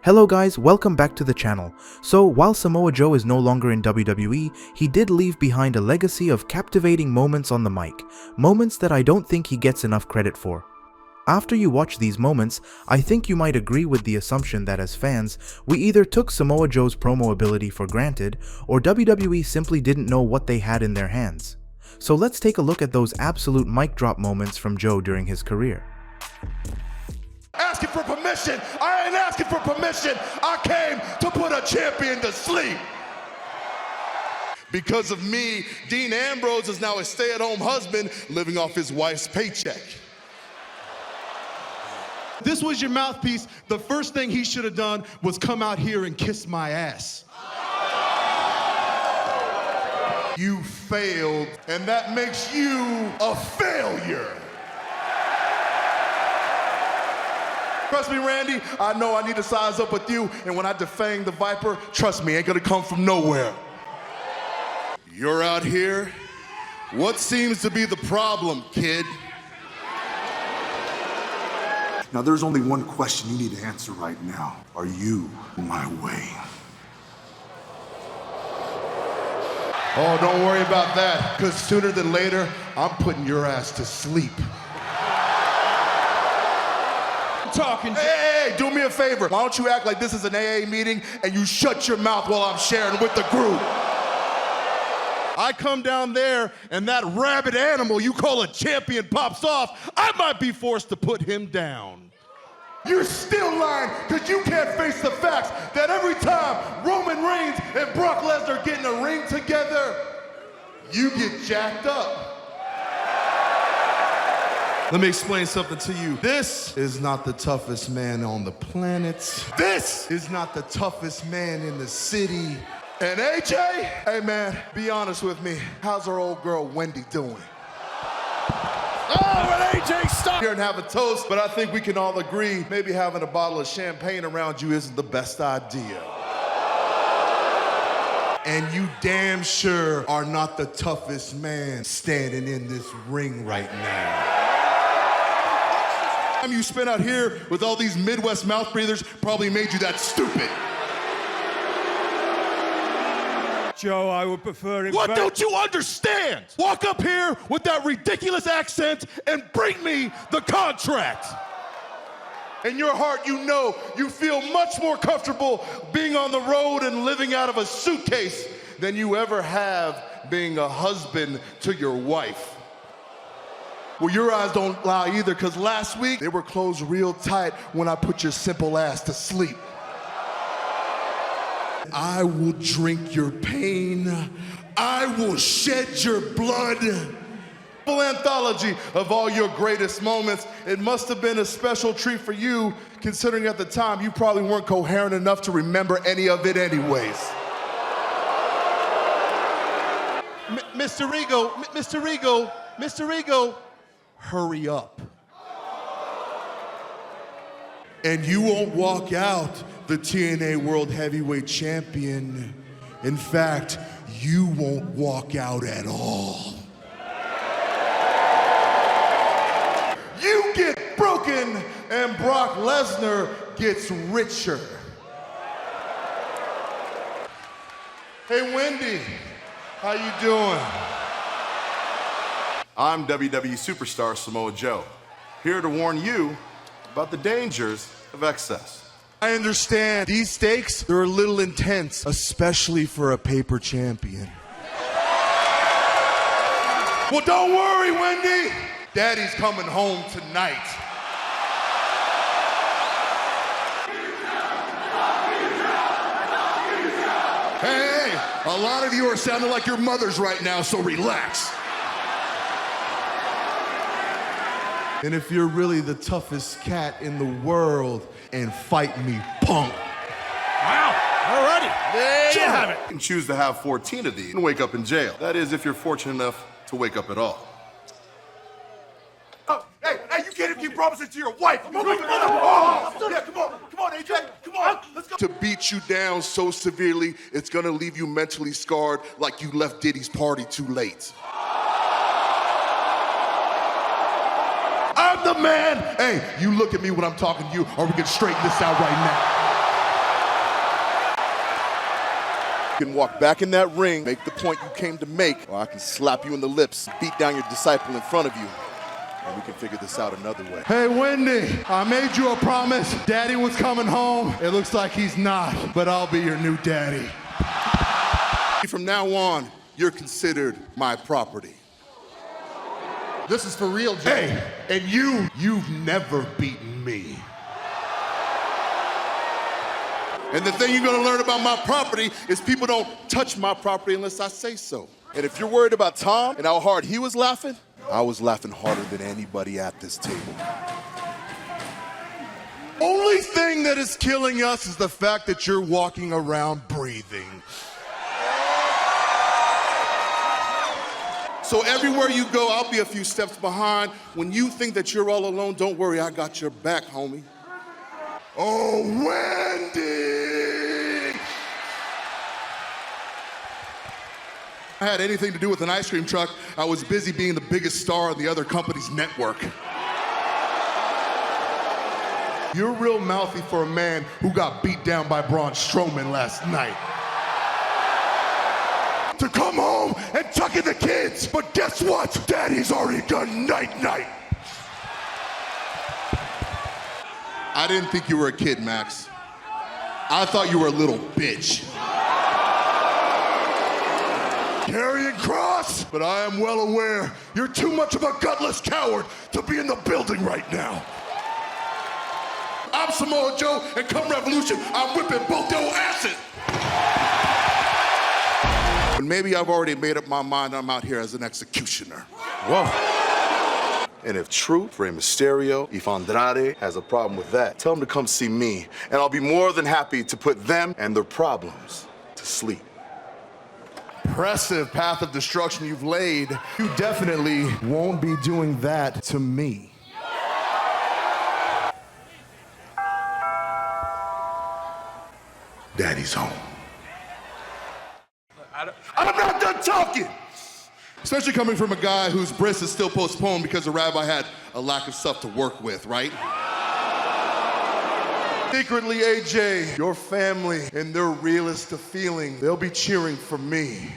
Hello guys, welcome back to the channel. So while Samoa Joe is no longer in WWE, he did leave behind a legacy of captivating moments on the mic, moments that I don't think he gets enough credit for. After you watch these moments, I think you might agree with the assumption that as fans, we either took Samoa Joe's promo ability for granted, or WWE simply didn't know what they had in their hands. So let's take a look at those absolute mic drop moments from Joe during his career. Asking for permission. I ain't asking for permission. I came to put a champion to sleep. Because of me, Dean Ambrose is now a stay-at-home husband living off his wife's paycheck. This was your mouthpiece. The first thing he should have done was come out here and kiss my ass. You failed, and that makes you a failure. Trust me, Randy, I know I need to size up with you, and when I defang the Viper, trust me, ain't gonna come from nowhere. You're out here. What seems to be the problem, kid? Now, there's only one question you need to answer right now. Are you my way? Oh, don't worry about that, because sooner than later, I'm putting your ass to sleep. Talking. Hey, do me a favor. Why don't you act like this is an AA meeting and you shut your mouth while I'm sharing with the group? I come down there and that rabid animal you call a champion pops off, I might be forced to put him down. You're still lying because you can't face the facts that every time Roman Reigns and Brock Lesnar get in a ring together, you get jacked up. Let me explain something to you. This is not the toughest man on the planet. This is not the toughest man in the city. And AJ, hey man, be honest with me. How's our old girl Wendy doing? Oh, and AJ, stop here and have a toast, but I think we can all agree maybe having a bottle of champagne around you isn't the best idea. And you damn sure are not the toughest man standing in this ring right now. The time you spent out here with all these Midwest mouth breathers probably made you that stupid. Joe, I would prefer it. What don't you understand? Walk up here with that ridiculous accent and bring me the contract. In your heart, you know you feel much more comfortable being on the road and living out of a suitcase than you ever have being a husband to your wife. Well, your eyes don't lie either, because last week they were closed real tight when I put your simple ass to sleep. I will drink your pain. I will shed your blood. Full anthology of all your greatest moments. It must have been a special treat for you, considering at the time you probably weren't coherent enough to remember any of it anyways. Mr. Regal, hurry up. And you won't walk out the TNA World Heavyweight Champion. In fact, you won't walk out at all. You get broken and Brock Lesnar gets richer. Hey, Wendy, how you doing? I'm WWE superstar Samoa Joe, here to warn you about the dangers of excess. I understand. These stakes, they're a little intense, especially for a paper champion. Well, don't worry, Wendy. Daddy's coming home tonight. Hey, a lot of you are sounding like your mothers right now, so relax. And if you're really the toughest cat in the world, and fight me, punk. Wow, alrighty. There you have it. You can choose to have 14 of these and wake up in jail. That is, if you're fortunate enough to wake up at all. Oh, hey, you can't even keep promises to your wife. Come on, AJ, come on, let's go. To beat you down so severely, it's gonna leave you mentally scarred like you left Diddy's party too late. I'm the man. Hey, you look at me when I'm talking to you, or we can straighten this out right now. You can walk back in that ring, make the point you came to make, or I can slap you in the lips, beat down your disciple in front of you, and we can figure this out another way. Hey, Wendy, I made you a promise. Daddy was coming home. It looks like he's not, but I'll be your new daddy. From now on, you're considered my property. This is for real, Jay. Hey, and you've never beaten me. And the thing you're gonna learn about my property is people don't touch my property unless I say so. And if you're worried about Tom and how hard he was laughing, I was laughing harder than anybody at this table. Only thing that is killing us is the fact that you're walking around breathing. So everywhere you go, I'll be a few steps behind. When you think that you're all alone, don't worry, I got your back, homie. Oh, Wendy! I had anything to do with an ice cream truck, I was busy being the biggest star on the other company's network. You're real mouthy for a man who got beat down by Braun Strowman last night. To come home and tuck in the kids, but guess what? Daddy's already done night-night. I didn't think you were a kid, Max. I thought you were a little bitch. Karrion Kross, but I am well aware you're too much of a gutless coward to be in the building right now. I'm Samoa Joe, and come Revolution, I'm whipping both your asses. But maybe I've already made up my mind I'm out here as an executioner. Whoa. And if Truth, Rey Mysterio, if Andrade has a problem with that, tell them to come see me, and I'll be more than happy to put them and their problems to sleep. Impressive path of destruction you've laid. You definitely won't be doing that to me. Daddy's home. I'm not done talking! Especially coming from a guy whose bris is still postponed because the rabbi had a lack of stuff to work with, right? Secretly, AJ, your family and their realest of feeling, they'll be cheering for me.